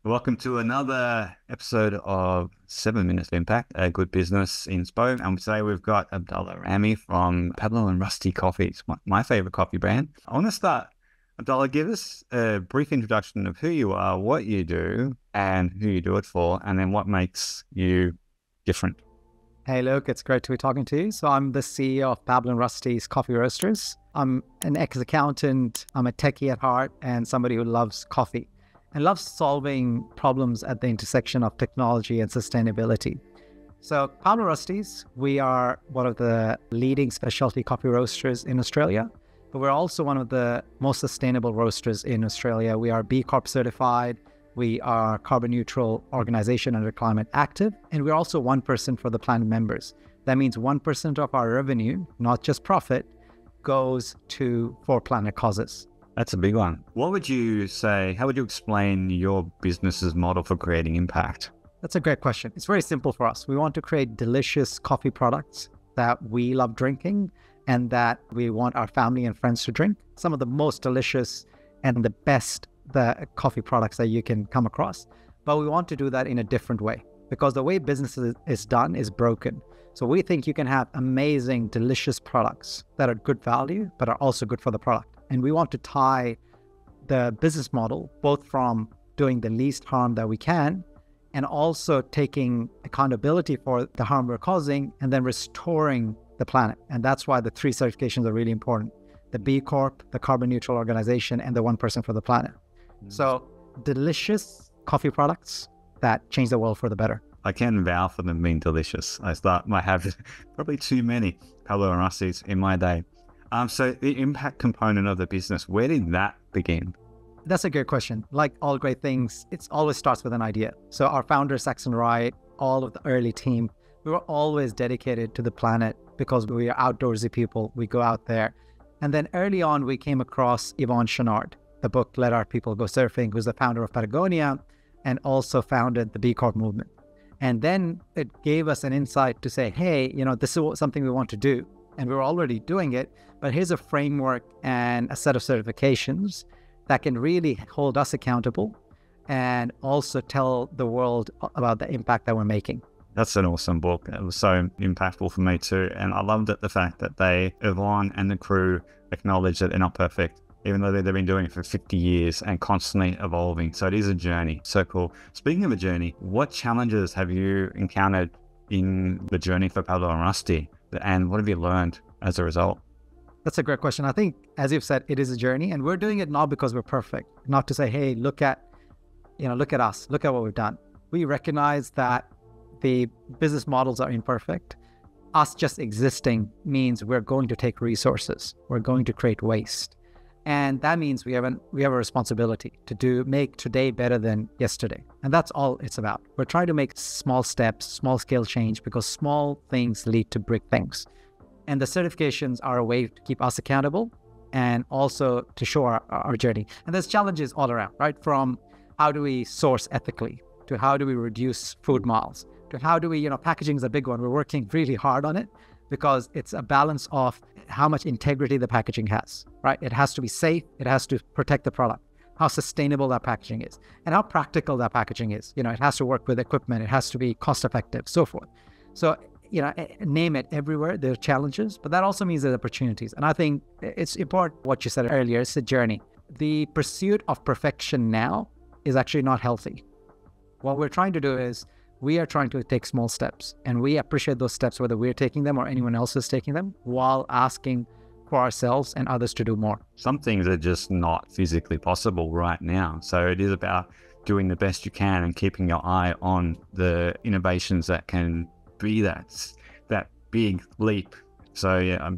Welcome to another episode of 7 Minutes of Impact, a good business inspo. And today we've got Abdullah Ramay from Pablo and Rusty Coffee. It's my favorite coffee brand. I want to start, Abdullah, give us a brief introduction of who you are, what you do, and who you do it for, and then what makes you different. Hey, Luke, it's great to be talking to you. So I'm the CEO of Pablo and Rusty's Coffee Roasters. I'm an ex-accountant, I'm a techie at heart, and somebody who loves coffee and loves solving problems at the intersection of technology and sustainability. So Pablo Rusty's, we are one of the leading specialty coffee roasters in Australia, but we're also one of the most sustainable roasters in Australia. We are B Corp certified, we are carbon neutral organization under Climate Active, and we're also 1% for the planet members. That means 1% of our revenue, not just profit, goes to for planet causes. That's a big one. What would you say, how would you explain your business's model for creating impact? That's a great question. It's very simple for us. We want to create delicious coffee products that we love drinking and that we want our family and friends to drink. Some of the most delicious and the best coffee products that you can come across. But we want to do that in a different way because the way business is done is broken. So we think you can have amazing, delicious products that are good value, but are also good for the product. And we want to tie the business model both from doing the least harm that we can and also taking accountability for the harm we're causing and then restoring the planet. And that's why the 3 certifications are really important. The B Corp, the carbon neutral organization, and the 1% for the planet. So delicious coffee products that change the world for the better. I can vouch for them being delicious. I have probably too many Pablo and Rusty's in my day. So the impact component of the business, where did that begin? That's a good question. Like all great things, it always starts with an idea. So our founder, Saxon Wright, all of the early team, we were always dedicated to the planet because we are outdoorsy people. We go out there. And then early on, we came across Yvon Chouinard, the book Let Our People Go Surfing, who's the founder of Patagonia and also founded the B Corp movement. And then it gave us an insight to say, hey, this is something we want to do. And we were already doing it, but here's a framework and a set of certifications that can really hold us accountable and also tell the world about the impact that we're making. That's an awesome book. It was so impactful for me too. And I loved the fact that Yvon and the crew acknowledge that they're not perfect, even though they've been doing it for 50 years and constantly evolving. So it is a journey. So cool. Speaking of a journey, what challenges have you encountered in the journey for Pablo and Rusty? And what have you learned as a result? That's a great question. I think, as you've said, it is a journey, and we're doing it not because we're perfect, not to say, hey, look at us, look at what we've done. We recognize that the business models are imperfect. Us just existing means we're going to take resources. We're going to create waste. And that means we have a responsibility to make today better than yesterday. And that's all it's about. We're trying to make small steps, small scale change, because small things lead to big things. And the certifications are a way to keep us accountable and also to show our journey. And there's challenges all around, right? From how do we source ethically to how do we reduce food miles to how do we, packaging is a big one. We're working really hard on it because it's a balance of how much integrity the packaging has, right? It has to be safe. It has to protect the product, how sustainable that packaging is, and how practical that packaging is. It has to work with equipment. It has to be cost effective, so forth. So, name it, everywhere there are challenges, but that also means there's opportunities. And I think it's important what you said earlier, it's a journey. The pursuit of perfection now is actually not healthy. What we're trying to do is we are trying to take small steps, and we appreciate those steps, whether we're taking them or anyone else is taking them, while asking for ourselves and others to do more. Some things are just not physically possible right now. So it is about doing the best you can and keeping your eye on the innovations that can be that big leap. So yeah,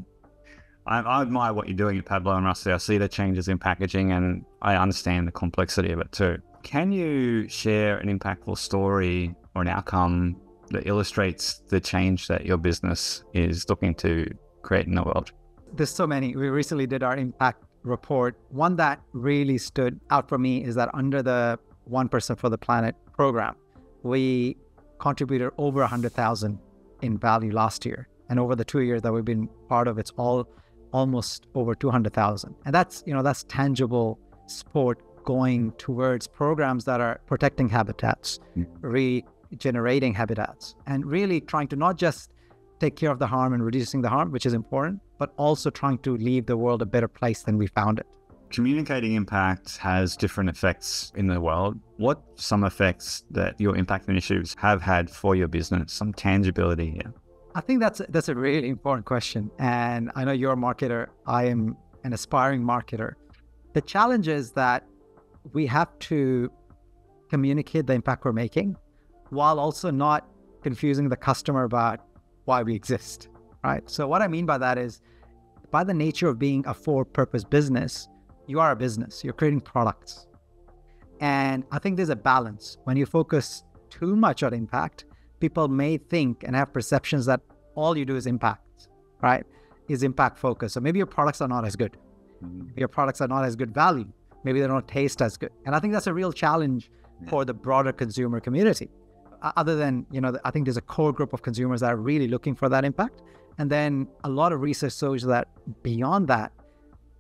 I admire what you're doing at Pablo and Rusty. I see the changes in packaging and I understand the complexity of it too. Can you share an impactful story or an outcome that illustrates the change that your business is looking to create in the world? There's so many. We recently did our impact report. One that really stood out for me is that under the 1% for the Planet program, we contributed over 100,000 in value last year. And over the 2 years that we've been part of, it's almost over 200,000. And that's tangible sport going towards programs that are protecting habitats, regenerating habitats, and really trying to not just take care of the harm and reducing the harm, which is important, but also trying to leave the world a better place than we found it. Communicating impact has different effects in the world. What some effects that your impact initiatives have had for your business, some tangibility here? I think that's a really important question. And I know you're a marketer. I am an aspiring marketer. The challenge is that we have to communicate the impact we're making while also not confusing the customer about why we exist, right? So what I mean by that is, by the nature of being a for-purpose business, you are a business, you're creating products. And I think there's a balance. When you focus too much on impact, people may think and have perceptions that all you do is impact, right? Is impact focused. So maybe your products are not as good. Your products are not as good value. Maybe they don't taste as good. And I think that's a real challenge for the broader consumer community. Other than, I think there's a core group of consumers that are really looking for that impact. And then a lot of research shows that beyond that,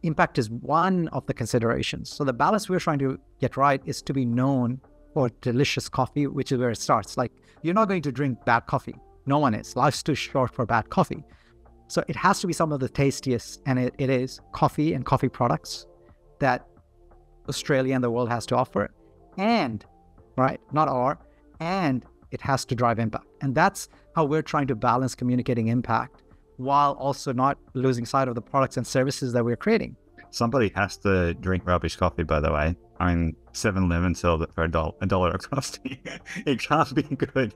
impact is one of the considerations. So the balance we're trying to get right is to be known for delicious coffee, which is where it starts. Like, you're not going to drink bad coffee. No one is. Life's too short for bad coffee. So it has to be some of the tastiest, and it is coffee and coffee products that Australia and the world has to offer. And, right, and it has to drive impact. And that's how we're trying to balance communicating impact while also not losing sight of the products and services that we're creating. Somebody has to drink rubbish coffee, by the way. I mean, 7-Eleven sells it for $1 across. It can't be good.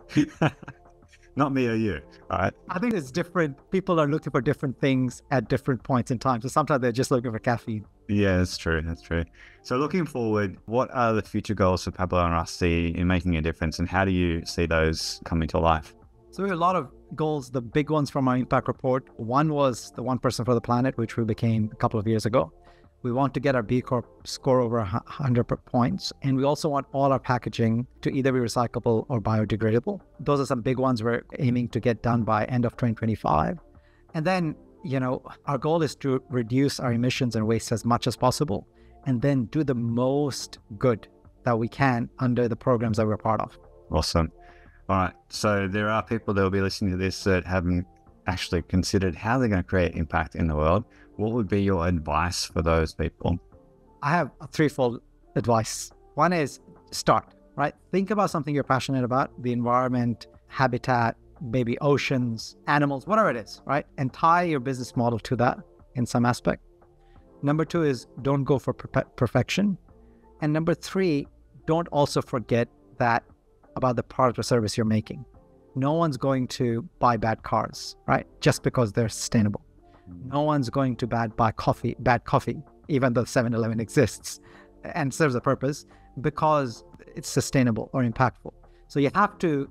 Not me or you, all right? I think it's different. People are looking for different things at different points in time. So sometimes they're just looking for caffeine. Yeah, that's true. That's true. So looking forward, what are the future goals for Pablo and Rusty in making a difference, and how do you see those coming to life? So we have a lot of goals. The big ones from our impact report. One was the 1% for the planet, which we became a couple of years ago. We want to get our B Corp score over 100 points. And we also want all our packaging to either be recyclable or biodegradable. Those are some big ones we're aiming to get done by end of 2025. And then, our goal is to reduce our emissions and waste as much as possible, and then do the most good that we can under the programs that we're part of. Awesome. All right. So there are people that will be listening to this that haven't actually considered how they're going to create impact in the world. What would be your advice for those people? I have a threefold advice. One is start, right? Think about something you're passionate about, the environment, habitat, maybe oceans, animals, whatever it is, right? And tie your business model to that in some aspect. Number two is don't go for perfection. And number three, don't also forget that about the product or service you're making. No one's going to buy bad cars, right? Just because they're sustainable. No one's going to buy bad coffee, even though 7-Eleven exists and serves a purpose, because it's sustainable or impactful. So you have to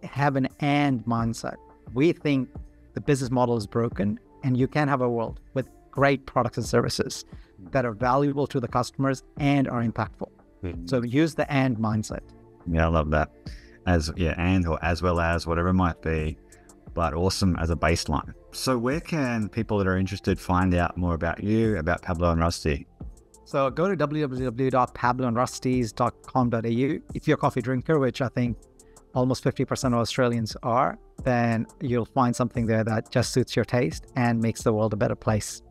have an and mindset. We think the business model is broken, and you can have a world with great products and services that are valuable to the customers and are impactful. So use the and mindset. Yeah, I love that. And or as well as whatever it might be, but awesome as a baseline. So where can people that are interested find out more about you, about Pablo and Rusty? So go to www.pabloandrusties.com.au. If you're a coffee drinker, which I think almost 50% of Australians are, then you'll find something there that just suits your taste and makes the world a better place.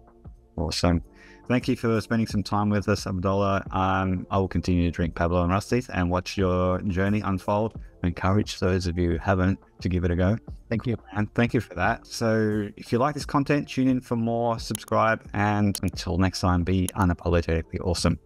Awesome. Thank you for spending some time with us, Abdullah. I will continue to drink Pablo and Rusty's and watch your journey unfold. I encourage those of you who haven't to give it a go. Thank you. And thank you for that. So if you like this content, tune in for more, subscribe, and until next time, be unapologetically awesome.